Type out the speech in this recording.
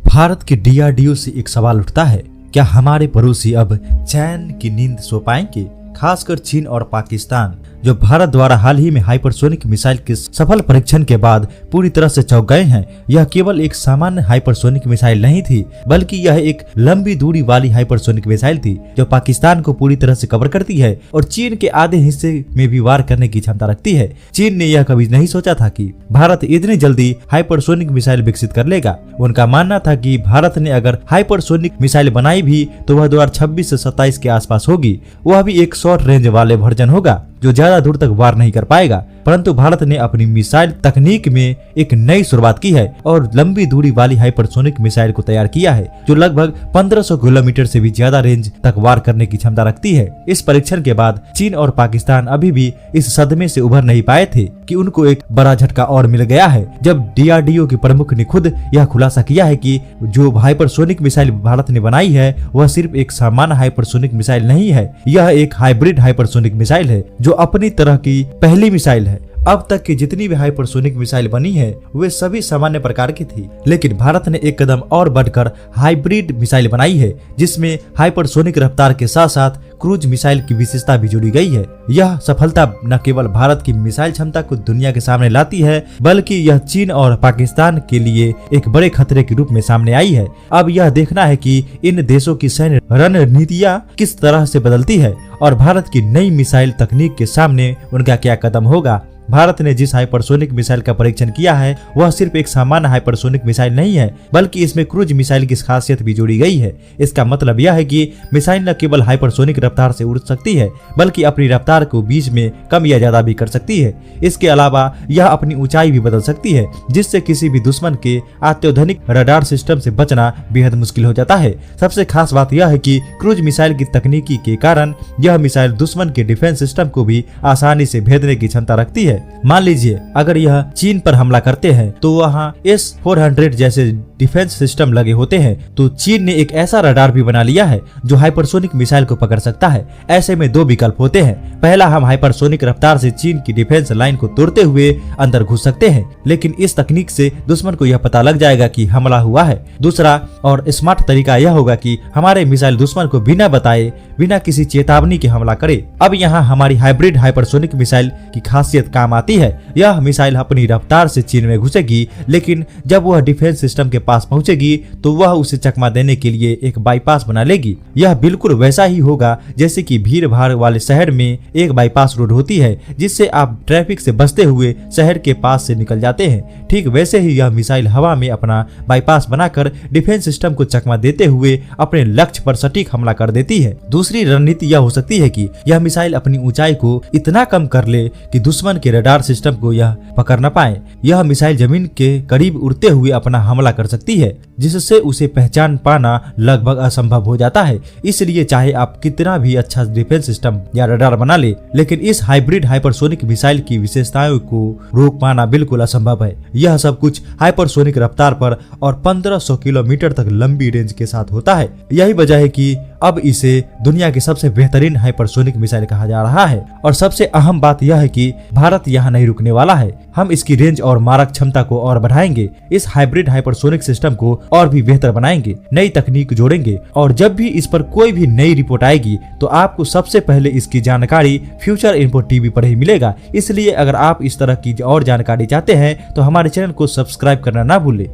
भारत के डीआरडीओ से एक सवाल उठता है, क्या हमारे पड़ोसी अब चैन की नींद सो पाएंगे? खासकर चीन और पाकिस्तान, जो भारत द्वारा हाल ही में हाइपरसोनिक मिसाइल के सफल परीक्षण के बाद पूरी तरह से चौंक गए हैं। यह केवल एक सामान्य हाइपरसोनिक मिसाइल नहीं थी, बल्कि यह एक लंबी दूरी वाली हाइपरसोनिक मिसाइल थी जो पाकिस्तान को पूरी तरह से कवर करती है और चीन के आधे हिस्से में भी वार करने की क्षमता रखती है। चीन ने यह कभी नहीं सोचा था कि भारत इतनी जल्दी हाइपरसोनिक मिसाइल विकसित कर लेगा। उनका मानना था कि भारत ने अगर हाइपरसोनिक मिसाइल बनाई भी तो वह 2026 से 27 के आसपास होगी। वह भी एक शॉर्ट रेंज वाले वर्जन होगा जो ज्यादा दूर तक वार नहीं कर पाएगा। परंतु भारत ने अपनी मिसाइल तकनीक में एक नई शुरुआत की है और लंबी दूरी वाली हाइपरसोनिक मिसाइल को तैयार किया है जो लगभग 1500 किलोमीटर से भी ज्यादा रेंज तक वार करने की क्षमता रखती है। इस परीक्षण के बाद चीन और पाकिस्तान अभी भी इस सदमे से उभर नहीं पाए थे कि उनको एक बड़ा झटका और मिल गया है, जब डीआरडीओ के प्रमुख ने खुद यह खुलासा किया है कि जो हाइपरसोनिक मिसाइल भारत ने बनाई है वह सिर्फ एक सामान्य हाइपरसोनिक मिसाइल नहीं है, यह एक हाइब्रिड हाइपरसोनिक मिसाइल है जो अपनी तरह की पहली मिसाइल है। अब तक की जितनी भी हाइपरसोनिक मिसाइल बनी है वे सभी सामान्य प्रकार की थी, लेकिन भारत ने एक कदम और बढ़कर हाइब्रिड मिसाइल बनाई है जिसमें हाइपरसोनिक रफ्तार के साथ साथ क्रूज मिसाइल की विशेषता भी जुड़ी गई है। यह सफलता न केवल भारत की मिसाइल क्षमता को दुनिया के सामने लाती है, बल्कि यह चीन और पाकिस्तान के लिए एक बड़े खतरे के रूप में सामने आई है। अब यह देखना है कि इन देशों की सैन्य रणनीतियां किस तरह से बदलती है और भारत की नई मिसाइल तकनीक के सामने उनका क्या कदम होगा। भारत ने जिस हाइपरसोनिक मिसाइल का परीक्षण किया है वह सिर्फ एक सामान्य हाइपरसोनिक मिसाइल नहीं है, बल्कि इसमें क्रूज मिसाइल की खासियत भी जोड़ी गई है। इसका मतलब यह है कि मिसाइल न केवल हाइपरसोनिक रफ्तार से उड़ सकती है, बल्कि अपनी रफ्तार को बीच में कम या ज्यादा भी कर सकती है। इसके अलावा यह अपनी ऊंचाई भी बदल सकती है, जिससे किसी भी दुश्मन के अत्याधुनिक रडार सिस्टम से बचना बेहद मुश्किल हो जाता है। सबसे खास बात यह है कि क्रूज मिसाइल की तकनीकी के कारण यह मिसाइल दुश्मन के डिफेंस सिस्टम को भी आसानी से भेदने की क्षमता रखती है। मान लीजिए अगर यह चीन पर हमला करते हैं तो वहां S-400 जैसे डिफेंस सिस्टम लगे होते हैं, तो चीन ने एक ऐसा रडार भी बना लिया है जो हाइपरसोनिक मिसाइल को पकड़ सकता है। ऐसे में दो विकल्प होते हैं, पहला हम हाइपरसोनिक रफ्तार से चीन की डिफेंस लाइन को तोड़ते हुए अंदर घुस सकते हैं, लेकिन इस तकनीक से दुश्मन को यह पता लग जाएगा कि हमला हुआ है। दूसरा और स्मार्ट तरीका यह होगा कि हमारे मिसाइल दुश्मन को बिना बताए, बिना किसी चेतावनी के हमला करे। अब यहाँ हमारी हाइब्रिड हाइपरसोनिक मिसाइल की खासियत काम आती है। यह मिसाइल अपनी रफ्तार से चीन में घुसेगी, लेकिन जब वह डिफेंस सिस्टम के पास पहुंचेगी तो वह उसे चकमा देने के लिए एक बाईपास बना लेगी। यह बिल्कुल वैसा ही होगा जैसे कि भीड़ भाड़ वाले शहर में एक बाईपास रोड होती है जिससे आप ट्रैफिक से बचते हुए शहर के पास से निकल जाते हैं। ठीक वैसे ही यह मिसाइल हवा में अपना बाईपास बनाकर डिफेंस सिस्टम को चकमा देते हुए अपने लक्ष्य पर सटीक हमला कर देती है। दूसरी रणनीति यह हो सकती है कि यह मिसाइल अपनी ऊंचाई को इतना कम कर ले कि दुश्मन के रडार सिस्टम को यह पकड़ न पाए। यह मिसाइल जमीन के करीब उड़ते हुए अपना हमला कर सकती है, जिससे उसे पहचान पाना लगभग असंभव हो जाता है। इसलिए चाहे आप कितना भी अच्छा डिफेंस सिस्टम या रडार बना ले, लेकिन इस हाइब्रिड हाइपरसोनिक मिसाइल की विशेषताओं को रोक पाना बिल्कुल असंभव है। यह सब कुछ हाइपरसोनिक रफ्तार पर और 1500 किलोमीटर तक लंबी रेंज के साथ होता है। यही वजह है कि अब इसे दुनिया की सबसे बेहतरीन हाइपरसोनिक मिसाइल कहा जा रहा है। और सबसे अहम बात यह है कि भारत यहाँ नहीं रुकने वाला है। हम इसकी रेंज और मारक क्षमता को और बढ़ाएंगे, इस हाइब्रिड हाइपरसोनिक सिस्टम को और भी बेहतर बनाएंगे, नई तकनीक जोड़ेंगे, और जब भी इस पर कोई भी नई रिपोर्ट आएगी तो आपको सबसे पहले इसकी जानकारी फ्यूचर इन्फो टीवी पर ही मिलेगा। इसलिए अगर आप इस तरह की और जानकारी चाहते हैं तो हमारे चैनल को सब्सक्राइब करना ना भूलें।